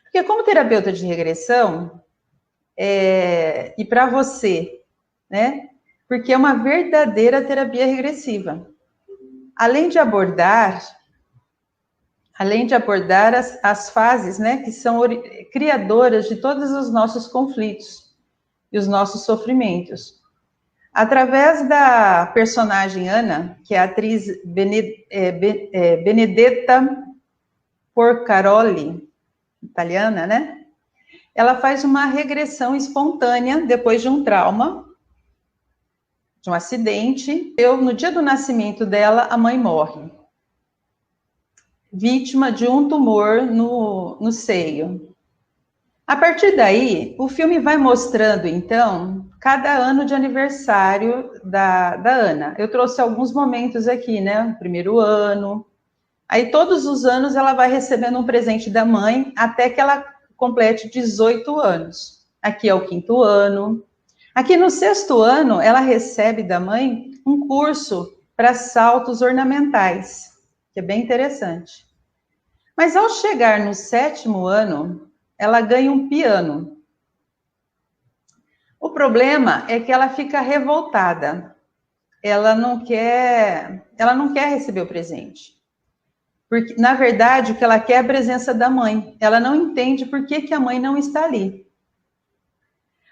Porque como terapeuta de regressão, e para você, né? Porque é uma verdadeira terapia regressiva. Além de abordar as fases, né, que são criadoras de todos os nossos conflitos e os nossos sofrimentos. Através da personagem Ana, que é a atriz Benedetta Porcaroli, italiana, né? Ela faz uma regressão espontânea depois de um trauma, de um acidente. No dia do nascimento dela, a mãe morre, vítima de um tumor no seio. A partir daí, o filme vai mostrando, então, cada ano de aniversário da Ana. Eu trouxe alguns momentos aqui, né? O primeiro ano. Aí, todos os anos, ela vai recebendo um presente da mãe, até que ela complete 18 anos. Aqui é o 5º ano. Aqui no 6º ano, ela recebe da mãe um curso para saltos ornamentais, que é bem interessante. Mas ao chegar no 7º ano, ela ganha um piano. O problema é que ela fica revoltada. Ela não quer receber o presente. Porque, na verdade, o que ela quer é a presença da mãe. Ela não entende por que a mãe não está ali.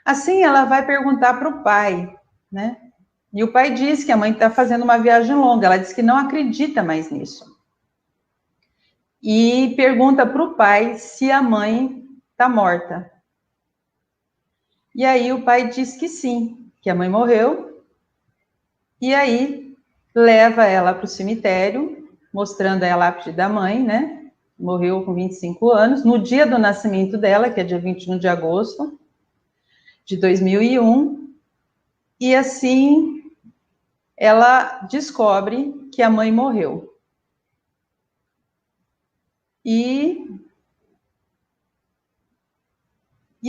Assim, ela vai perguntar para o pai, né? E o pai diz que a mãe está fazendo uma viagem longa. Ela diz que não acredita mais nisso. E pergunta para o pai se a mãe está morta. E aí o pai diz que sim, que a mãe morreu. E aí leva ela para o cemitério, mostrando a lápide da mãe, né? Morreu com 25 anos, no dia do nascimento dela, que é dia 21 de agosto de 2001. E assim ela descobre que a mãe morreu. E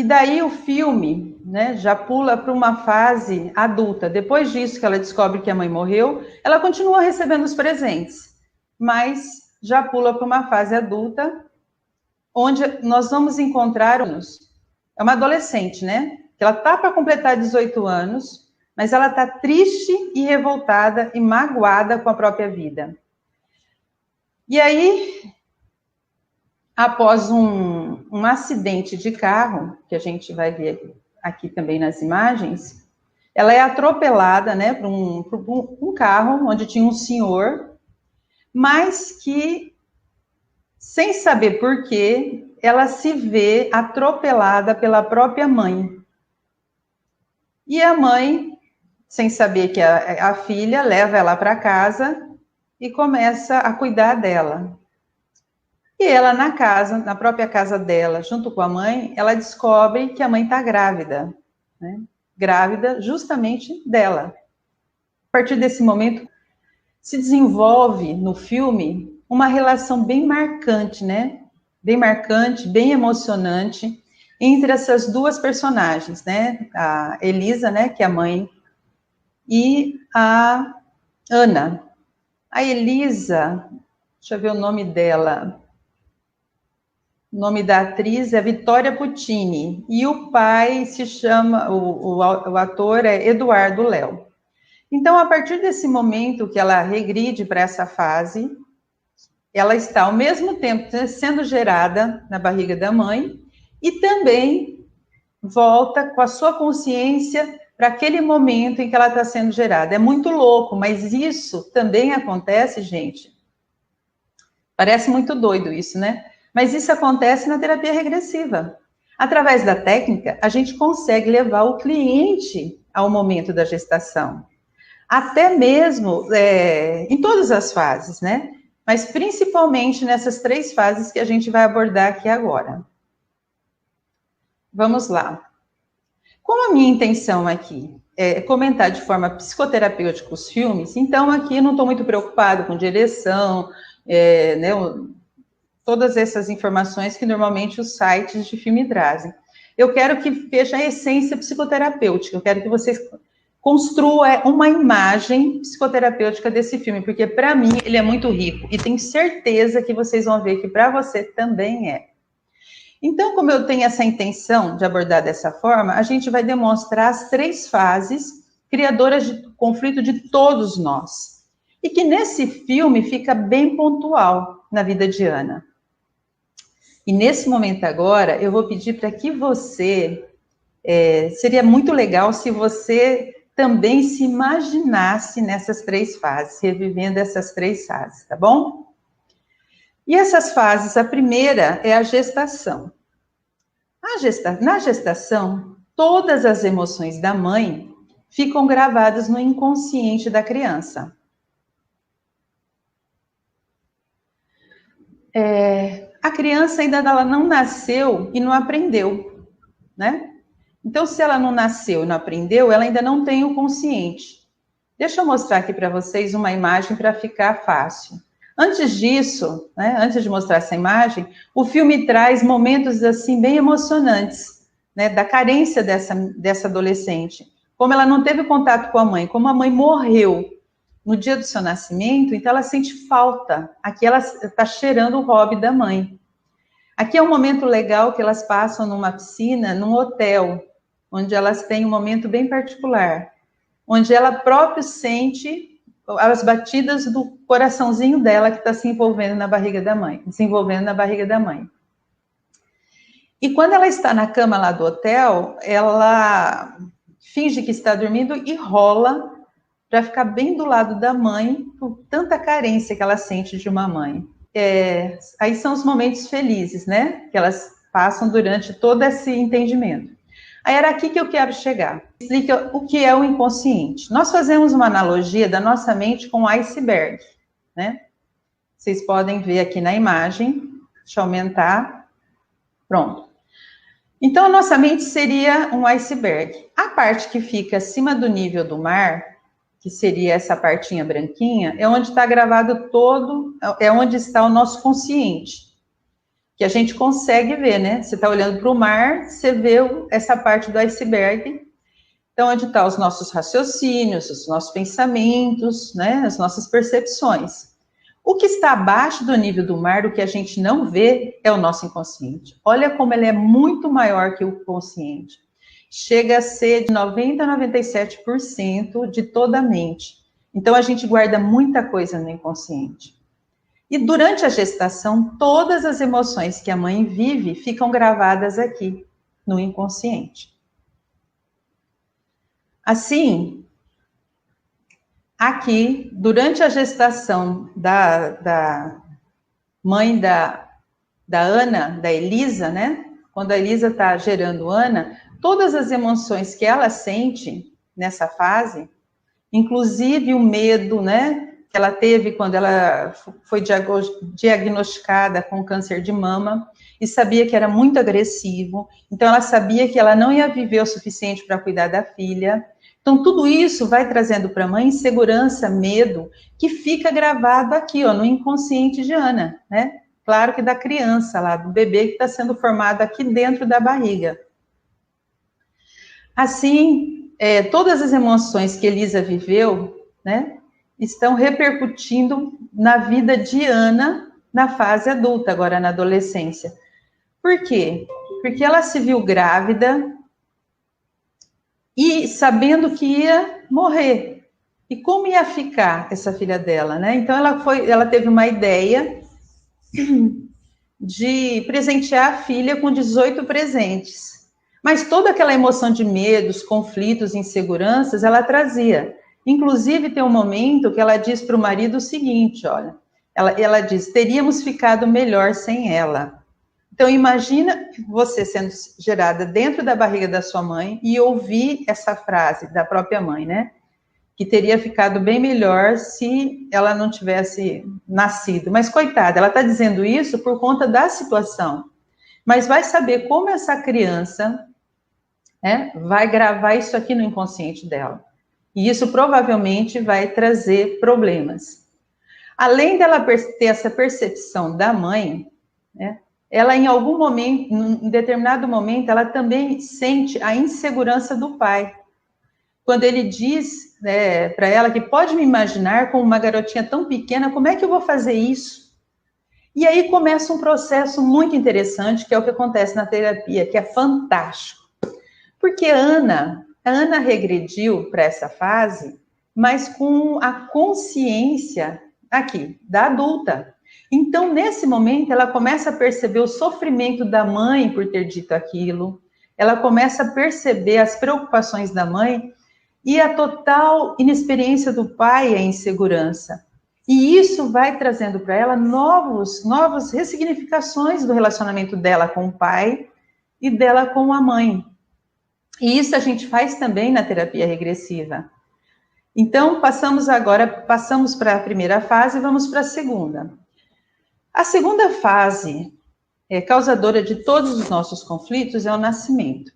daí o filme, né, já pula para uma fase adulta. Depois disso que ela descobre que a mãe morreu, ela continua recebendo os presentes, mas já pula para uma fase adulta, onde nós vamos encontrar é uma adolescente, né? Ela está para completar 18 anos, mas ela está triste e revoltada e magoada com a própria vida. E aí, após um acidente de carro, que a gente vai ver aqui também nas imagens, ela é atropelada, né, por um carro onde tinha um senhor, mas que, sem saber por quê, ela se vê atropelada pela própria mãe. E a mãe, sem saber que a filha, leva ela para casa e começa a cuidar dela. E ela na própria casa dela, junto com a mãe, ela descobre que a mãe está grávida, né? Grávida justamente dela. A partir desse momento, se desenvolve no filme uma relação bem marcante, né? Bem marcante, bem emocionante, entre essas duas personagens, né? A Elisa, né, que é a mãe, e a Ana. A Elisa, deixa eu ver o nome dela. O nome da atriz é Vitória Puccini, e o pai se chama, o ator é Eduardo Léo. Então, a partir desse momento que ela regride para essa fase, ela está ao mesmo tempo sendo gerada na barriga da mãe e também volta com a sua consciência para aquele momento em que ela está sendo gerada. É muito louco, mas isso também acontece, gente. Parece muito doido isso, né? Mas isso acontece na terapia regressiva. Através da técnica, a gente consegue levar o cliente ao momento da gestação. Até mesmo em todas as fases, né? Mas principalmente nessas 3 fases que a gente vai abordar aqui agora. Vamos lá. Como a minha intenção aqui é comentar de forma psicoterapêutica os filmes, então aqui eu não estou muito preocupado com direção, né, todas essas informações que normalmente os sites de filme trazem. Eu quero que veja a essência psicoterapêutica, eu quero que vocês construam uma imagem psicoterapêutica desse filme, porque para mim ele é muito rico, e tenho certeza que vocês vão ver que para você também é. Então, como eu tenho essa intenção de abordar dessa forma, a gente vai demonstrar as 3 fases criadoras de conflito de todos nós. E que nesse filme fica bem pontual na vida de Ana. E nesse momento agora, eu vou pedir para que você... seria muito legal se você também se imaginasse nessas 3 fases, revivendo essas 3 fases, tá bom? E essas fases, a primeira é a gestação. Na gestação, todas as emoções da mãe ficam gravadas no inconsciente da criança. A criança ainda ela não nasceu e não aprendeu, né? Então, se ela não nasceu e não aprendeu, ela ainda não tem o consciente. Deixa eu mostrar aqui para vocês uma imagem para ficar fácil. Antes disso, né, antes de mostrar essa imagem, o filme traz momentos assim bem emocionantes, né, da carência dessa adolescente. Como ela não teve contato com a mãe, como a mãe morreu no dia do seu nascimento, então ela sente falta. Aqui ela está cheirando o hobby da mãe. Aqui é um momento legal que elas passam numa piscina, num hotel, onde elas têm um momento bem particular, onde ela própria sente as batidas do coraçãozinho dela que está se envolvendo na barriga da mãe, desenvolvendo na barriga da mãe. E quando ela está na cama lá do hotel, ela finge que está dormindo e rola para ficar bem do lado da mãe, por tanta carência que ela sente de uma mãe. Aí são os momentos felizes, né? Que elas passam durante todo esse entendimento. Aí era aqui que eu quero chegar. Explica o que é o inconsciente. Nós fazemos uma analogia da nossa mente com o iceberg, né? Vocês podem ver aqui na imagem. Deixa eu aumentar. Pronto. Então, a nossa mente seria um iceberg. A parte que fica acima do nível do mar, que seria essa partinha branquinha, é onde está gravado todo, é onde está o nosso consciente. Que a gente consegue ver, né? Você está olhando para o mar, você vê essa parte do iceberg. Então, onde estão os nossos raciocínios, os nossos pensamentos, né? As nossas percepções. O que está abaixo do nível do mar, o que a gente não vê, é o nosso inconsciente. Olha como ele é muito maior que o consciente. Chega a ser de 90% a 97% de toda a mente. Então, a gente guarda muita coisa no inconsciente. E durante a gestação, todas as emoções que a mãe vive ficam gravadas aqui, no inconsciente. Assim, aqui, durante a gestação da mãe da Ana, da Elisa, né? Quando a Elisa está gerando Ana, todas as emoções que ela sente nessa fase, inclusive o medo, né? Que ela teve quando ela foi diagnosticada com câncer de mama e sabia que era muito agressivo, então ela sabia que ela não ia viver o suficiente para cuidar da filha. Então tudo isso vai trazendo para a mãe insegurança, medo, que fica gravado aqui, ó, no inconsciente de Ana, né? Claro que da criança lá, do bebê que está sendo formado aqui dentro da barriga. Assim, todas as emoções que Elisa viveu, né? Estão repercutindo na vida de Ana na fase adulta, agora na adolescência. Por quê? Porque ela se viu grávida e sabendo que ia morrer. E como ia ficar essa filha dela, né? Então ela teve uma ideia de presentear a filha com 18 presentes. Mas toda aquela emoção de medos, conflitos, inseguranças, ela trazia. Inclusive, tem um momento que ela diz para o marido o seguinte, olha, ela diz, teríamos ficado melhor sem ela. Então, imagina você sendo gerada dentro da barriga da sua mãe e ouvir essa frase da própria mãe, né? Que teria ficado bem melhor se ela não tivesse nascido. Mas, coitada, ela está dizendo isso por conta da situação. Mas vai saber como essa criança, né, vai gravar isso aqui no inconsciente dela. E isso provavelmente vai trazer problemas. Além dela ter essa percepção da mãe, né, ela em algum momento, em determinado momento, ela também sente a insegurança do pai. Quando ele diz, né, para ela que pode me imaginar como uma garotinha tão pequena, como é que eu vou fazer isso? E aí começa um processo muito interessante, que é o que acontece na terapia, que é fantástico. Porque a Ana regrediu para essa fase, mas com a consciência aqui, da adulta. Então, nesse momento, ela começa a perceber o sofrimento da mãe por ter dito aquilo, ela começa a perceber as preocupações da mãe e a total inexperiência do pai e a insegurança. E isso vai trazendo para ela novas ressignificações do relacionamento dela com o pai e dela com a mãe. E isso a gente faz também na terapia regressiva. Então, passamos para a primeira fase e vamos para a segunda. A segunda fase, causadora de todos os nossos conflitos, é o nascimento.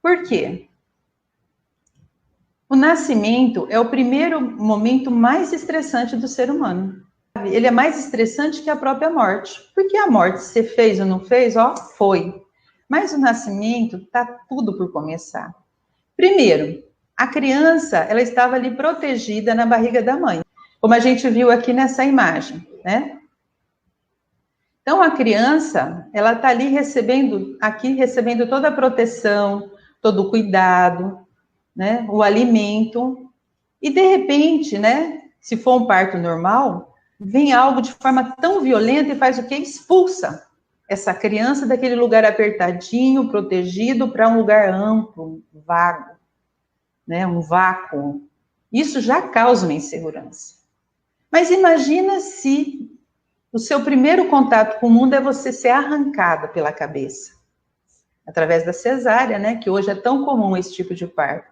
Por quê? O nascimento é o primeiro momento mais estressante do ser humano. Ele é mais estressante que a própria morte. Porque a morte, se fez ou não fez, foi. Mas o nascimento está tudo por começar. Primeiro, a criança, ela estava ali protegida na barriga da mãe, como a gente viu aqui nessa imagem, né? Então, a criança, ela está ali recebendo toda a proteção, todo o cuidado, né? O alimento. E, de repente, né? Se for um parto normal, vem algo de forma tão violenta e faz o quê? Expulsa essa criança daquele lugar apertadinho, protegido, para um lugar amplo, vago, né? Um vácuo. Isso já causa uma insegurança. Mas imagina se o seu primeiro contato com o mundo é você ser arrancada pela cabeça, através da cesárea, né? Que hoje é tão comum esse tipo de parto.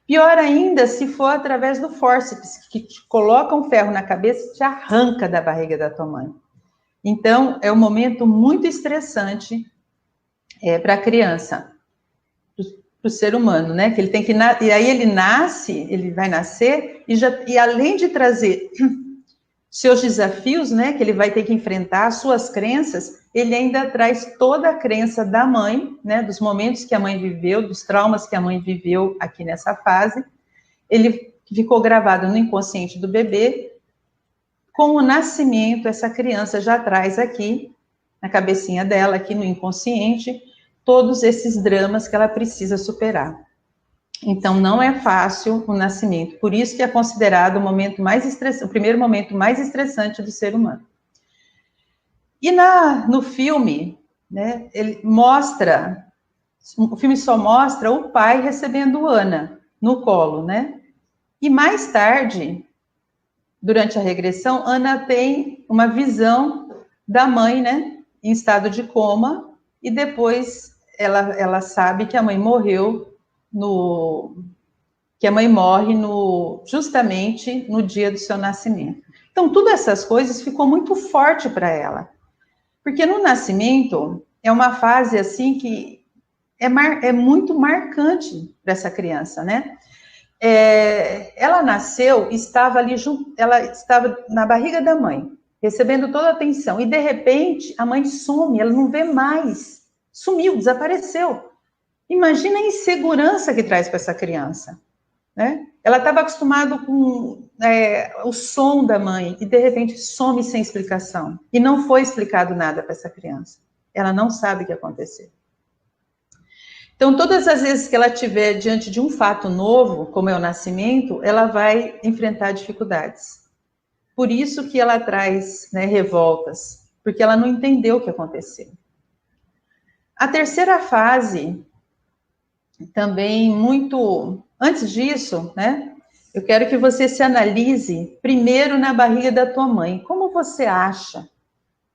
Pior ainda se for através do fórceps, que te coloca um ferro na cabeça e te arranca da barriga da tua mãe. Então, é um momento muito estressante para a criança, para o ser humano, né? Que ele tem que e aí ele vai nascer e além de trazer seus desafios, né? Que ele vai ter que enfrentar, as suas crenças, ele ainda traz toda a crença da mãe, né? Dos momentos que a mãe viveu, dos traumas que a mãe viveu aqui nessa fase. Ele ficou gravado no inconsciente do bebê. Com o nascimento, essa criança já traz aqui, na cabecinha dela, aqui no inconsciente, todos esses dramas que ela precisa superar. Então, não é fácil o nascimento. Por isso que é considerado o primeiro momento mais estressante do ser humano. E no filme, né, o filme só mostra o pai recebendo Ana no colo, né? E mais tarde, durante a regressão, Ana tem uma visão da mãe, né, em estado de coma, e depois ela sabe que a mãe morreu justamente no dia do seu nascimento. Então, todas essas coisas ficou muito forte para ela. Porque no nascimento, é uma fase, assim, que é muito marcante para essa criança, né? Ela nasceu, ela estava na barriga da mãe, recebendo toda a atenção, e de repente, a mãe some, ela não vê mais, sumiu, desapareceu. Imagina a insegurança que traz para essa criança, né? Ela estava acostumada com o som da mãe e de repente some sem explicação. E não foi explicado nada para essa criança. Ela não sabe o que aconteceu. Então, todas as vezes que ela estiver diante de um fato novo, como é o nascimento, ela vai enfrentar dificuldades. Por isso que ela traz, né, revoltas, porque ela não entendeu o que aconteceu. A terceira fase também muito... Antes disso, né, eu quero que você se analise primeiro na barriga da tua mãe. Como você acha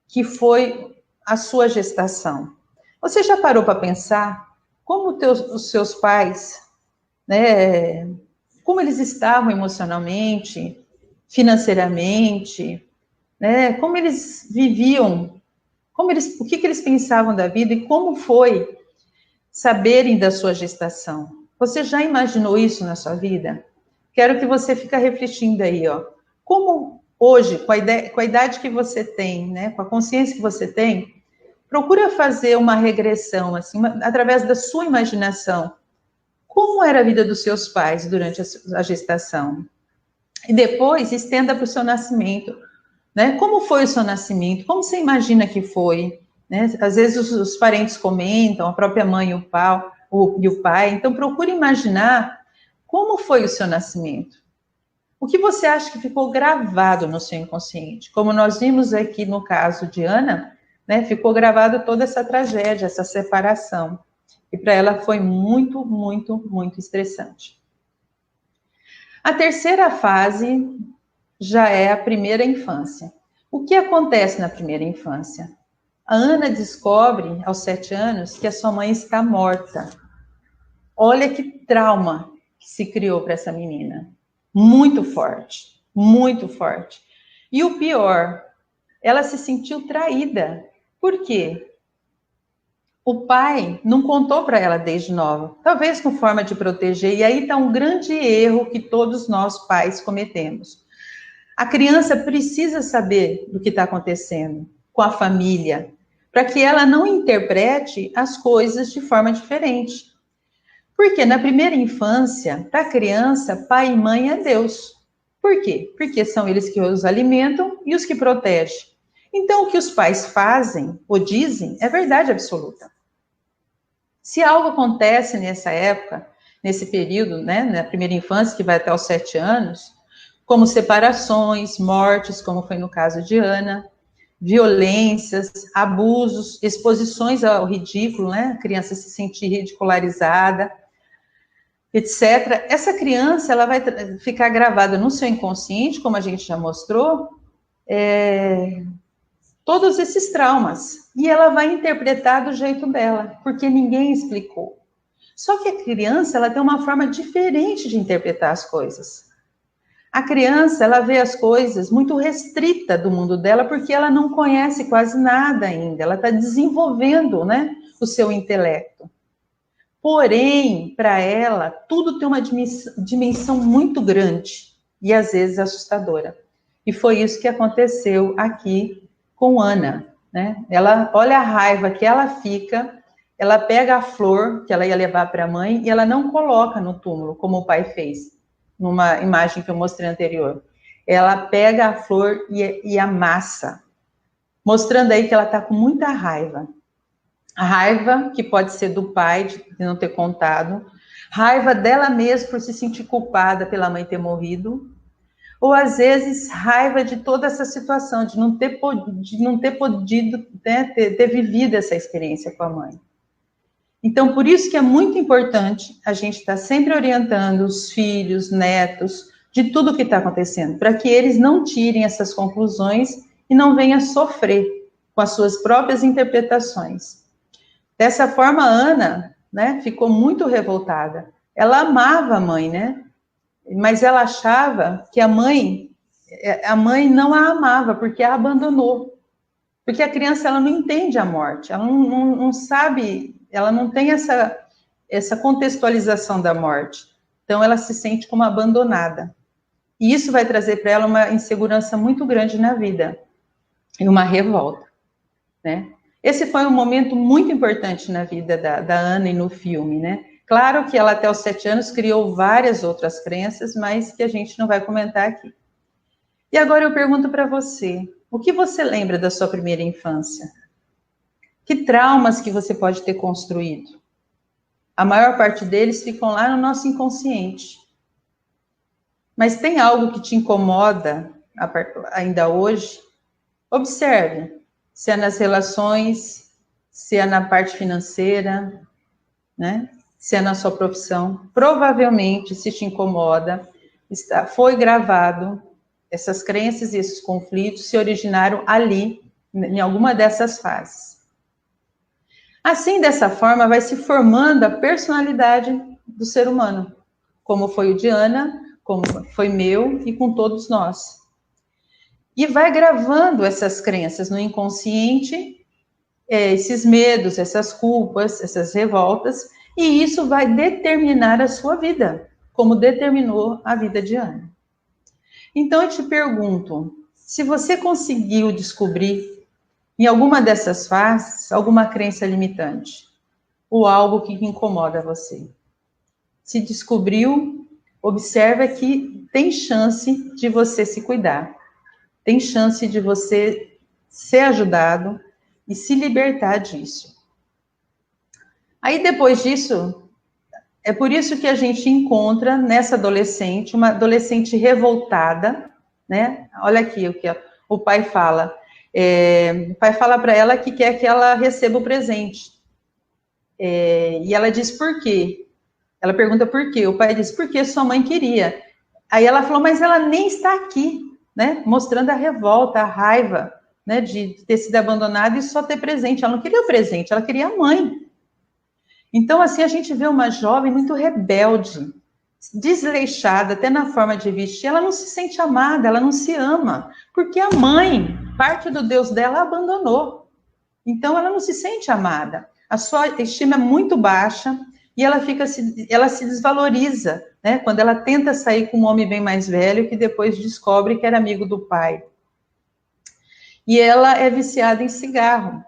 que foi a sua gestação? Você já parou para pensar como os seus pais, né, como eles estavam emocionalmente, financeiramente, né, como eles viviam, o que eles pensavam da vida e como foi saberem da sua gestação? Você já imaginou isso na sua vida? Quero que você fique refletindo aí, ó. Como hoje, com a idade que você tem, né, com a consciência que você tem, procura fazer uma regressão, assim, através da sua imaginação. Como era a vida dos seus pais durante a gestação? E depois, estenda para o seu nascimento. né? Como foi o seu nascimento? Como você imagina que foi? Né? Às vezes os parentes comentam, a própria mãe e o pai. Então, procure imaginar como foi o seu nascimento. O que você acha que ficou gravado no seu inconsciente? Como nós vimos aqui no caso de Ana, né, ficou gravada toda essa tragédia, essa separação. E para ela foi muito, muito, muito estressante. A terceira fase já é a primeira infância. O que acontece na primeira infância? A Ana descobre, aos 7 anos, que a sua mãe está morta. Olha que trauma que se criou para essa menina. Muito forte, muito forte. E o pior, ela se sentiu traída. Por quê? O pai não contou para ela desde nova, talvez com forma de proteger, e aí está um grande erro que todos nós pais cometemos. A criança precisa saber do que está acontecendo com a família, para que ela não interprete as coisas de forma diferente. Porque na primeira infância, para a criança, pai e mãe é Deus. Por quê? Porque são eles que os alimentam e os que protegem. Então, o que os pais fazem ou dizem é verdade absoluta. Se algo acontece nessa época, nesse período, né, na primeira infância, que vai até os 7 anos, como separações, mortes, como foi no caso de Ana, violências, abusos, exposições ao ridículo, né, a criança se sentir ridicularizada, etc. Essa criança, ela vai ficar gravada no seu inconsciente, como a gente já mostrou, todos esses traumas. E ela vai interpretar do jeito dela, porque ninguém explicou. Só que a criança, ela tem uma forma diferente de interpretar as coisas. A criança, ela vê as coisas muito restrita do mundo dela, porque ela não conhece quase nada ainda. Ela está desenvolvendo, né, o seu intelecto. Porém, para ela, tudo tem uma dimensão muito grande e às vezes assustadora. E foi isso que aconteceu aqui com Ana, né? Ela, olha a raiva que ela fica, ela pega a flor que ela ia levar para a mãe e ela não coloca no túmulo, como o pai fez, numa imagem que eu mostrei anterior. Ela pega a flor e amassa, mostrando aí que ela está com muita raiva. A raiva que pode ser do pai de não ter contado, raiva dela mesma por se sentir culpada pela mãe ter morrido, ou às vezes raiva de toda essa situação, de não ter podido, né, ter vivido essa experiência com a mãe. Então, por isso que é muito importante a gente estar sempre orientando os filhos, netos, de tudo o que está acontecendo, para que eles não tirem essas conclusões e não venham sofrer com as suas próprias interpretações. Dessa forma, a Ana, né, ficou muito revoltada. Ela amava a mãe, né? Mas ela achava que a mãe não a amava, porque a abandonou. Porque a criança, ela não entende a morte, ela não sabe, ela não tem essa contextualização da morte. Então, ela se sente como abandonada. E isso vai trazer para ela uma insegurança muito grande na vida. E uma revolta, né? Esse foi um momento muito importante na vida da Ana e no filme, né? Claro que ela até os 7 anos criou várias outras crenças, mas que a gente não vai comentar aqui. E agora eu pergunto para você, o que você lembra da sua primeira infância? Que traumas que você pode ter construído? A maior parte deles ficam lá no nosso inconsciente. Mas tem algo que te incomoda ainda hoje? Observe. Se é nas relações, se é na parte financeira, né? Se é na sua profissão. Provavelmente, se te incomoda, foi gravado, essas crenças e esses conflitos se originaram ali, em alguma dessas fases. Assim, dessa forma, vai se formando a personalidade do ser humano, como foi o de Ana, como foi meu e com todos nós. E vai gravando essas crenças no inconsciente, esses medos, essas culpas, essas revoltas, e isso vai determinar a sua vida, como determinou a vida de Ana. Então, eu te pergunto, se você conseguiu descobrir em alguma dessas fases alguma crença limitante, ou algo que incomoda você. Se descobriu, observa que tem chance de você se cuidar. tem chance de você ser ajudado e se libertar disso. Aí, depois disso, é por isso que a gente encontra nessa adolescente, uma adolescente revoltada, né? Olha aqui o que o pai fala. O pai fala para ela que quer que ela receba o presente. E ela diz por quê? Ela pergunta por quê. O pai diz, porque sua mãe queria. Aí ela falou, mas ela nem está aqui, né? Mostrando a revolta, a raiva, né? De ter sido abandonada e só ter presente. Ela não queria o presente, ela queria a mãe. Então, assim, a gente vê uma jovem muito rebelde, desleixada, até na forma de vestir. Ela não se sente amada, ela não se ama, porque a mãe, parte do Deus dela, a abandonou. Então, ela não se sente amada. A sua estima é muito baixa e ela se desvaloriza, né? Quando ela tenta sair com um homem bem mais velho, que depois descobre que era amigo do pai. E ela é viciada em cigarro,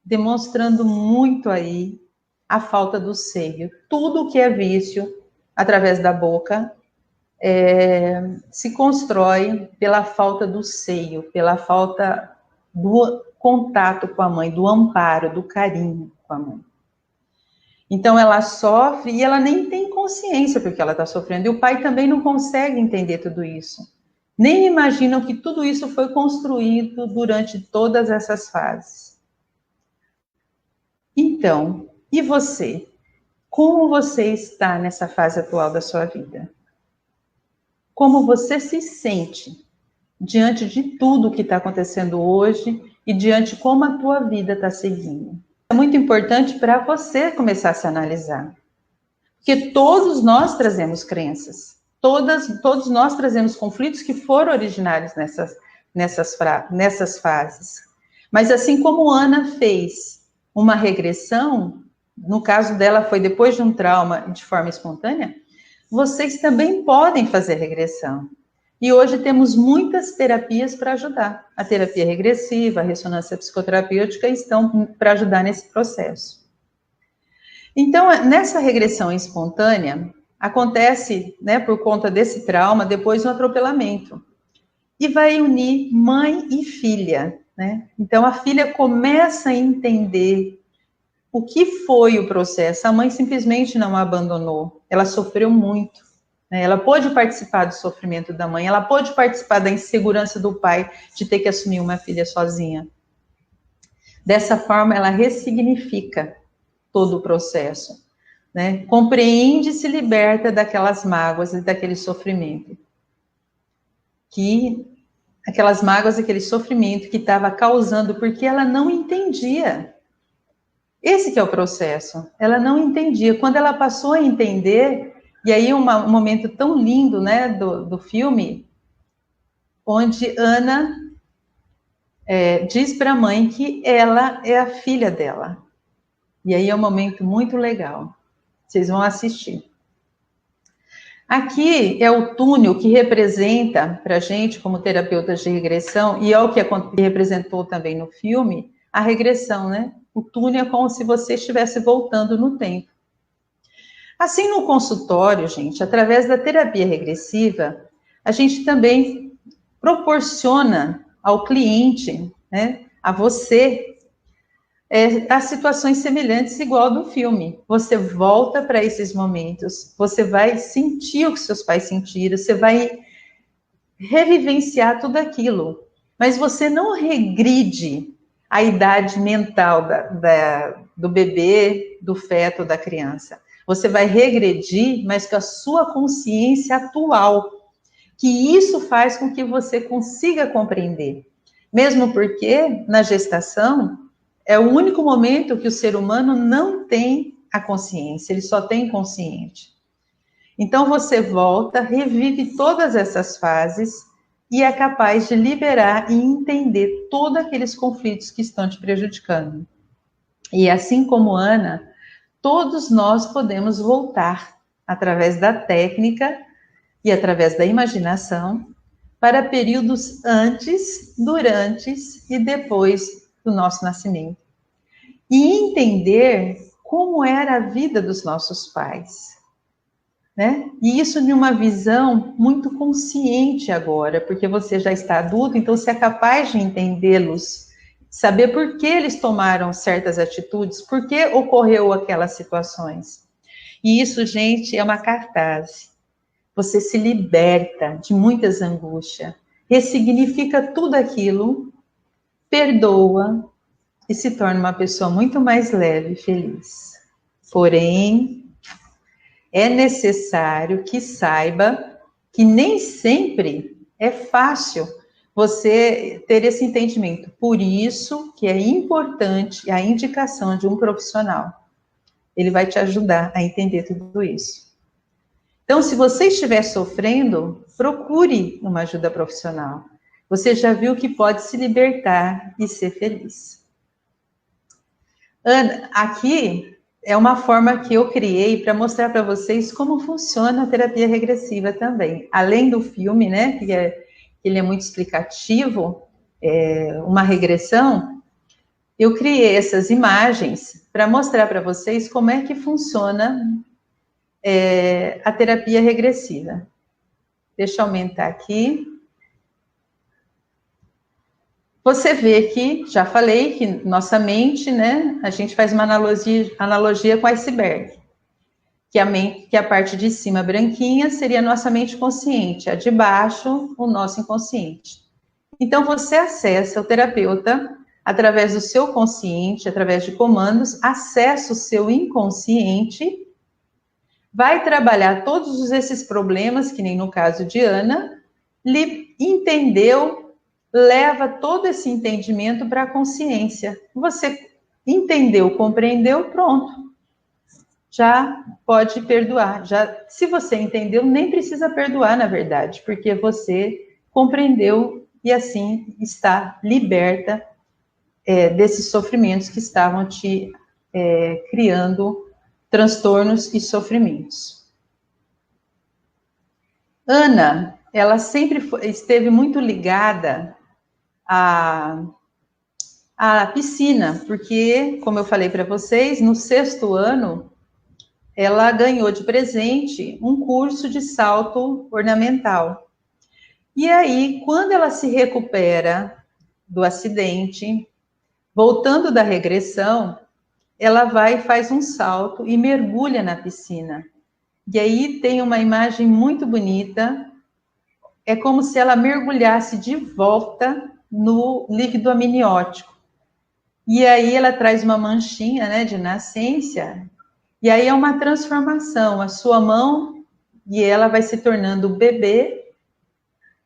demonstrando muito aí a falta do seio. Tudo que é vício, através da boca, se constrói pela falta do seio, pela falta do contato com a mãe, do amparo, do carinho com a mãe. Então, ela sofre e ela nem tem consciência porque ela está sofrendo. E o pai também não consegue entender tudo isso. Nem imaginam que tudo isso foi construído durante todas essas fases. Então, e você? Como você está nessa fase atual da sua vida? Como você se sente diante de tudo que está acontecendo hoje e diante de como a tua vida está seguindo? É muito importante para você começar a se analisar. Porque todos nós trazemos crenças. Todos nós trazemos conflitos que foram originários nessas fases. Mas assim como Ana fez uma regressão, no caso dela foi depois de um trauma de forma espontânea, vocês também podem fazer regressão. E hoje temos muitas terapias para ajudar. A terapia regressiva, a ressonância psicoterapêutica estão para ajudar nesse processo. Então, nessa regressão espontânea, acontece, né, por conta desse trauma, depois um atropelamento. E vai unir mãe e filha, né? Então, a filha começa a entender o que foi o processo. A mãe simplesmente não a abandonou. Ela sofreu muito. Ela pôde participar do sofrimento da mãe, ela pôde participar da insegurança do pai de ter que assumir uma filha sozinha. Dessa forma, ela ressignifica todo o processo, né? Compreende e se liberta daquelas mágoas e daquele sofrimento. Aquelas mágoas, aquele sofrimento que estava causando, porque ela não entendia. Esse que é o processo. Ela não entendia. Quando ela passou a entender... E aí um momento tão lindo, né, do filme, onde Ana diz para a mãe que ela é a filha dela. E aí é um momento muito legal. Vocês vão assistir. Aqui é o túnel que representa para a gente, como terapeutas de regressão, e é o que representou também no filme, a regressão, né? O túnel é como se você estivesse voltando no tempo. Assim, no consultório, gente, através da terapia regressiva, a gente também proporciona ao cliente, né, a você, as situações semelhantes igual do filme. Você volta para esses momentos, você vai sentir o que seus pais sentiram, você vai revivenciar tudo aquilo, mas você não regride a idade mental do bebê, do feto, da criança. Você vai regredir, mas com a sua consciência atual, que isso faz com que você consiga compreender. Mesmo porque, na gestação, é o único momento que o ser humano não tem a consciência, ele só tem inconsciente. Então, você volta, revive todas essas fases e é capaz de liberar e entender todos aqueles conflitos que estão te prejudicando. E assim como Ana, todos nós podemos voltar, através da técnica e através da imaginação, para períodos antes, durante e depois do nosso nascimento. E entender como era a vida dos nossos pais. né? E isso de uma visão muito consciente agora, porque você já está adulto, então você é capaz de entendê-los, saber por que eles tomaram certas atitudes, por que ocorreu aquelas situações. E isso, gente, é uma cartaz. Você se liberta de muitas angústias, ressignifica tudo aquilo, perdoa e se torna uma pessoa muito mais leve e feliz. Porém, é necessário que saiba que nem sempre é fácil você ter esse entendimento. Por isso que é importante a indicação de um profissional. Ele vai te ajudar a entender tudo isso. Então, se você estiver sofrendo, procure uma ajuda profissional. Você já viu que pode se libertar e ser feliz. Ana, aqui é uma forma que eu criei para mostrar para vocês como funciona a terapia regressiva também. Além do filme, né, que ele é muito explicativo, uma regressão, eu criei essas imagens para mostrar para vocês como é que funciona a terapia regressiva. Deixa eu aumentar aqui. Você vê que, já falei, que nossa mente, né, a gente faz uma analogia com iceberg, que a parte de cima branquinha seria a nossa mente consciente, a de baixo, o nosso inconsciente. Então, você acessa o terapeuta através do seu consciente, através de comandos, acessa o seu inconsciente, vai trabalhar todos esses problemas, que nem no caso de Ana, entendeu, leva todo esse entendimento para a consciência. Você entendeu, compreendeu, pronto. Já pode perdoar. Se você entendeu, nem precisa perdoar, na verdade, porque você compreendeu e assim está liberta desses sofrimentos que estavam te criando transtornos e sofrimentos. Ana, ela sempre esteve muito ligada à piscina, porque, como eu falei para vocês, no 6º ano, ela ganhou de presente um curso de salto ornamental. E aí, quando ela se recupera do acidente, voltando da regressão, ela vai e faz um salto e mergulha na piscina. E aí tem uma imagem muito bonita, é como se ela mergulhasse de volta no líquido amniótico. E aí ela traz uma manchinha, né, de nascência, e aí é uma transformação, a sua mão, e ela vai se tornando bebê,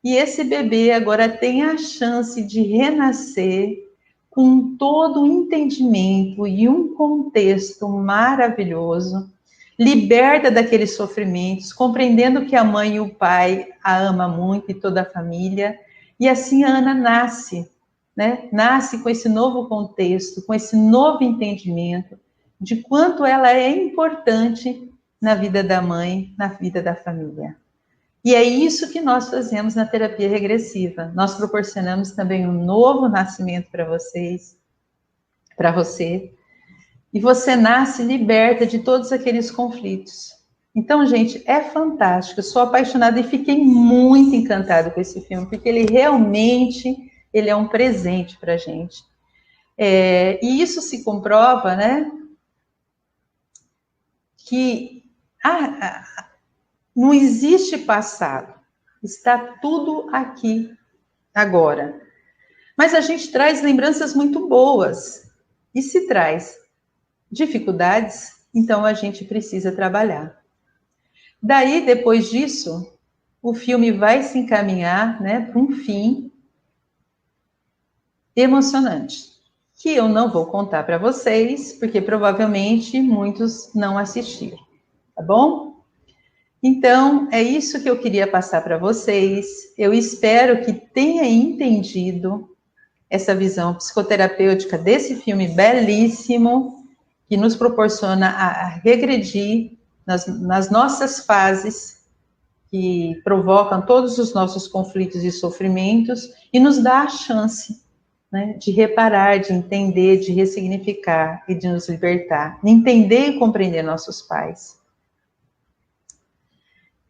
e esse bebê agora tem a chance de renascer com todo o entendimento e um contexto maravilhoso, liberta daqueles sofrimentos, compreendendo que a mãe e o pai a ama muito e toda a família, e assim a Ana nasce, né? Nasce com esse novo contexto, com esse novo entendimento de quanto ela é importante na vida da mãe, na vida da família. E é isso que nós fazemos na terapia regressiva. Nós proporcionamos também um novo nascimento para vocês, para você, e você nasce liberta de todos aqueles conflitos. Então, gente, é fantástico. Eu sou apaixonada e fiquei muito encantada com esse filme, porque ele realmente é um presente para a gente. E isso se comprova, né, que não existe passado. Está tudo aqui, agora. Mas a gente traz lembranças muito boas. E se traz dificuldades, então a gente precisa trabalhar. Daí, depois disso, o filme vai se encaminhar, né, para um fim emocionante, que eu não vou contar para vocês, porque provavelmente muitos não assistiram, tá bom? Então, é isso que eu queria passar para vocês. Eu espero que tenha entendido essa visão psicoterapêutica desse filme belíssimo, que nos proporciona a regredir nas nossas fases, que provocam todos os nossos conflitos e sofrimentos, e nos dá a chance, né, de reparar, de entender, de ressignificar e de nos libertar, de entender e compreender nossos pais.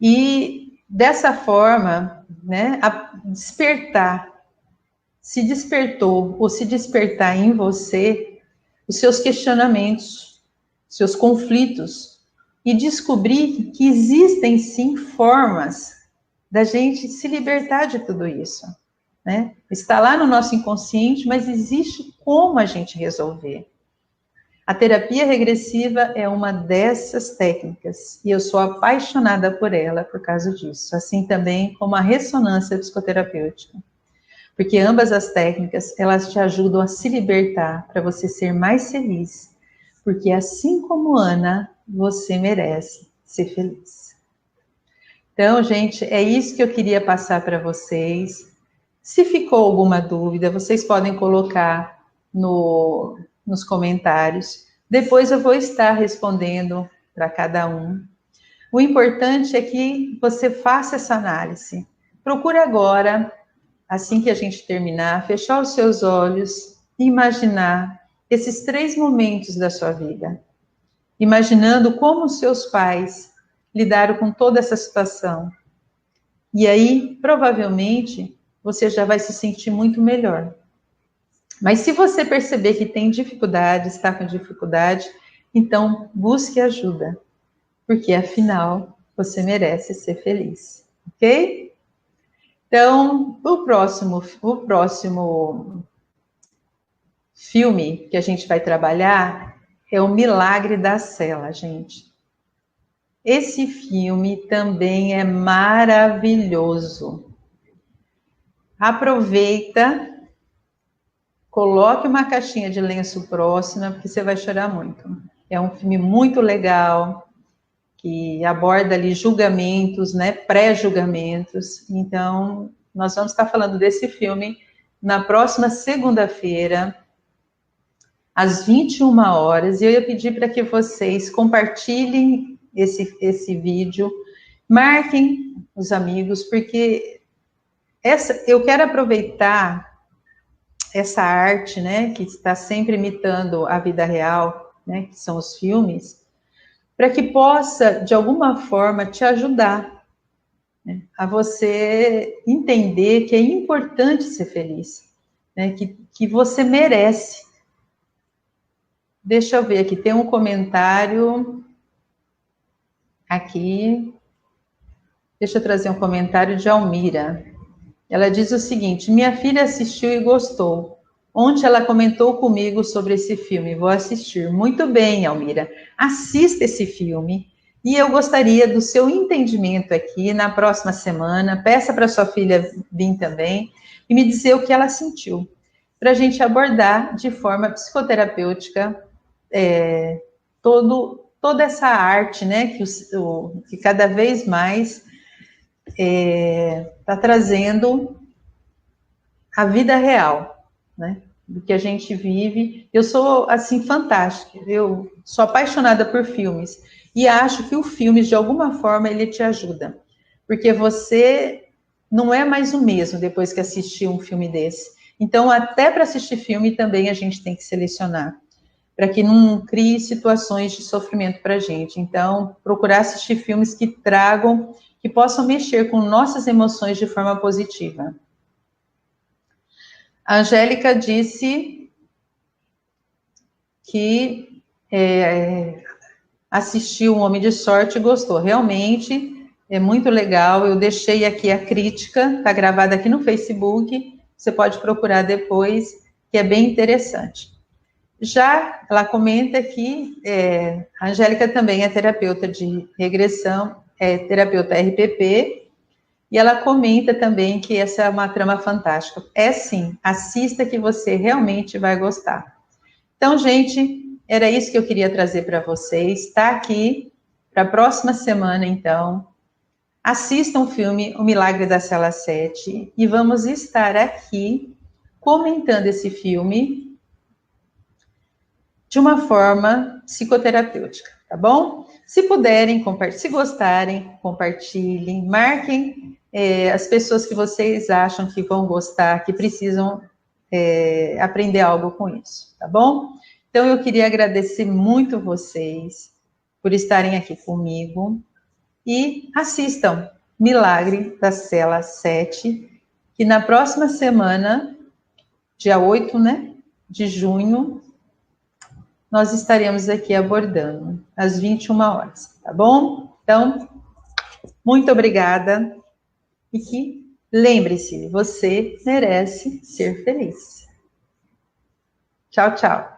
E dessa forma, né, se despertou ou se despertar em você os seus questionamentos, seus conflitos, e descobrir que existem sim formas da gente se libertar de tudo isso, né? Está lá no nosso inconsciente, mas existe como a gente resolver. A terapia regressiva é uma dessas técnicas, e eu sou apaixonada por ela por causa disso, assim também como a ressonância psicoterapêutica. Porque ambas as técnicas, elas te ajudam a se libertar para você ser mais feliz. Porque assim como Ana, você merece ser feliz. Então, gente, é isso que eu queria passar para vocês. Se ficou alguma dúvida, vocês podem colocar nos comentários. Depois eu vou estar respondendo para cada um. O importante é que você faça essa análise. Procure agora, assim que a gente terminar, fechar os seus olhos e imaginar esses 3 momentos da sua vida. Imaginando como os seus pais lidaram com toda essa situação. E aí, provavelmente, você já vai se sentir muito melhor. Mas se você perceber que tem dificuldade, está com dificuldade, então busque ajuda. Porque, afinal, você merece ser feliz. Ok? Então, o próximo filme que a gente vai trabalhar é O Milagre da Cela, gente. Esse filme também é maravilhoso. Aproveita, coloque uma caixinha de lenço próxima, porque você vai chorar muito. É um filme muito legal, que aborda ali julgamentos, né, pré-julgamentos. Então, nós vamos estar falando desse filme na próxima segunda-feira, às 21 horas, e eu ia pedir para que vocês compartilhem esse vídeo, marquem os amigos, porque eu quero aproveitar essa arte, né, que está sempre imitando a vida real, né, que são os filmes, para que possa, de alguma forma, te ajudar, né, a você entender que é importante ser feliz, né, que você merece. Deixa eu ver aqui, tem um comentário aqui. Deixa eu trazer um comentário de Almira. Ela diz o seguinte: minha filha assistiu e gostou. Ontem ela comentou comigo sobre esse filme. Vou assistir. Muito bem, Almira. Assista esse filme. E eu gostaria do seu entendimento aqui na próxima semana. Peça para sua filha vir também e me dizer o que ela sentiu, para a gente abordar de forma psicoterapêutica toda essa arte, né, que cada vez mais está trazendo a vida real, né, do que a gente vive. Eu sou, assim, fantástica, eu sou apaixonada por filmes, e acho que o filme, de alguma forma, ele te ajuda, porque você não é mais o mesmo depois que assistir um filme desse. Então, até para assistir filme também a gente tem que selecionar, para que não crie situações de sofrimento para a gente. Então, procurar assistir filmes que tragam, que possam mexer com nossas emoções de forma positiva. A Angélica disse que assistiu Um Homem de Sorte e gostou. Realmente, é muito legal. Eu deixei aqui a crítica, está gravada aqui no Facebook, você pode procurar depois, que é bem interessante. Já ela comenta que a Angélica também é terapeuta de regressão, é terapeuta RPP, e ela comenta também que essa é uma trama fantástica. É sim, assista que você realmente vai gostar. Então, gente, era isso que eu queria trazer para vocês. Está aqui para a próxima semana, então. Assistam o filme O Milagre da Cela 7 e vamos estar aqui comentando esse filme de uma forma psicoterapêutica, tá bom? Se puderem, se gostarem, compartilhem, marquem as pessoas que vocês acham que vão gostar, que precisam aprender algo com isso, tá bom? Então, eu queria agradecer muito vocês por estarem aqui comigo. e assistam Milagre da Cela 7, que na próxima semana, dia 8, né, de junho, nós estaremos aqui abordando, às 21 horas, tá bom? Então, muito obrigada e que lembre-se, você merece ser feliz. Tchau, tchau.